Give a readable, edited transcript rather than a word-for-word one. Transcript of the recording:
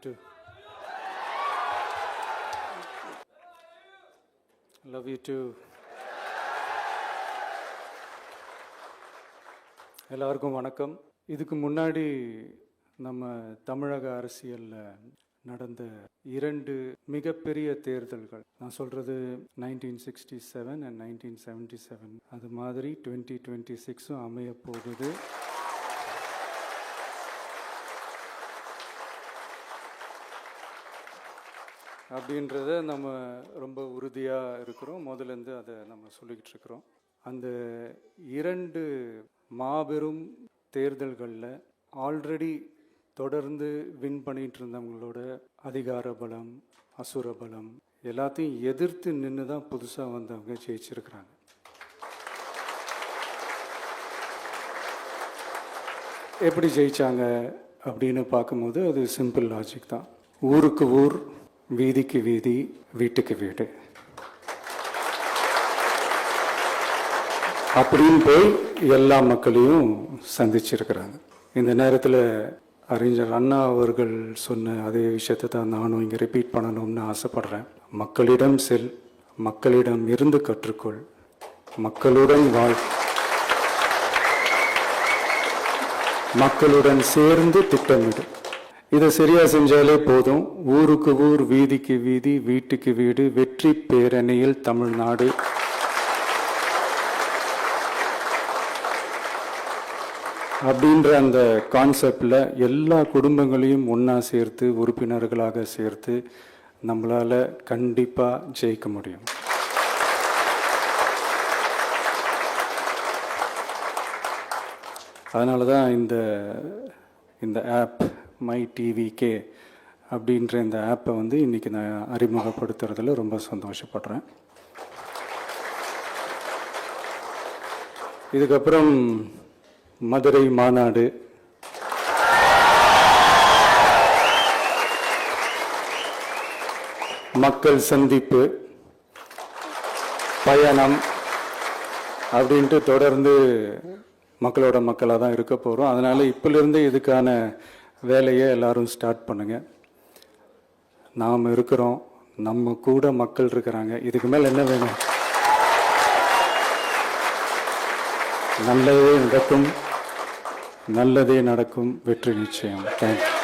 too. Love you too. எல்லாருக்கும் வணக்கம். இதுக்கு முன்னாடி நம்ம தமிழக அரசியலில் நடந்த 2 மிகப்பெரிய தேர்தல்கள், நான் சொல்கிறது 1967 and 1977, அது மாதிரி 2026 அமைய போகுது. அப்படின்றத நம்ம ரொம்ப உறுதியாக இருக்கிறோம். முதலேருந்து அதை நம்ம சொல்லிக்கிட்டு இருக்கிறோம். அந்த 2 மாபெரும் தேர்தல்களில் ஆல்ரெடி தொடர்ந்து வின் பண்ணிகிட்டு இருந்தவங்களோட அதிகார பலம், அசுர பலம் எல்லாத்தையும் எதிர்த்து நின்று தான் புதுசாக வந்தவங்க ஜெயிச்சிருக்கிறாங்க. எப்படி ஜெயித்தாங்க அப்படின்னு பார்க்கும்போது அது சிம்பிள் லாஜிக் தான். ஊருக்கு ஊர், வீதிக்கு வீதி, வீட்டுக்கு வீடு அப்படின்னு போய் எல்லா மக்களையும் சந்திச்சிருக்கிறாங்க. இந்த நேரத்தில் அறிஞர் அண்ணா அவர்கள் சொன்ன அதே விஷயத்தை தான் நானும் இங்கே ரிப்பீட் பண்ணணும்னு ஆசைப்படுறேன். மக்களிடம் செல், மக்களிடம் இருந்து கற்றுக்கொள், மக்களுடன் வாழ், மக்களுடன் சேர்ந்து திட்டமிடு. இதை சரியா செஞ்சாலே போதும். ஊருக்கு ஊர், வீதிக்கு வீதி, வீட்டுக்கு வீடு, வெற்றி பேரணியில் தமிழ்நாடு. அப்படின்ற அந்த கான்செப்டில் எல்லா குடும்பங்களையும் ஒன்றா சேர்த்து, உறுப்பினர்களாக சேர்த்து நம்மளால் கண்டிப்பாக ஜெயிக்க முடியும். அதனால தான் இந்த ஆப் மை டிவிகே அப்படின்ற இந்த ஆப்பை இன்றைக்கி நான் அறிமுகப்படுத்துறதுல ரொம்ப சந்தோஷப்படுறேன். இதுக்கப்புறம் மதுரை மாநாடு, மக்கள் சந்திப்பு, பயணம் அப்படின்ட்டு தொடர்ந்து மக்களோட மக்களாக தான் இருக்க போகிறோம். அதனால் இப்போலேருந்து இதுக்கான வேலையை எல்லாரும் ஸ்டார்ட் பண்ணுங்கள். நாம் இருக்கிறோம், நம்ம கூட மக்கள் இருக்கிறாங்க. இதுக்கு மேலே என்ன வேணும்? நல்லதே நடக்கும், நல்லதே நடக்கும், வெற்றி நிச்சயம். தேங்க்யூ.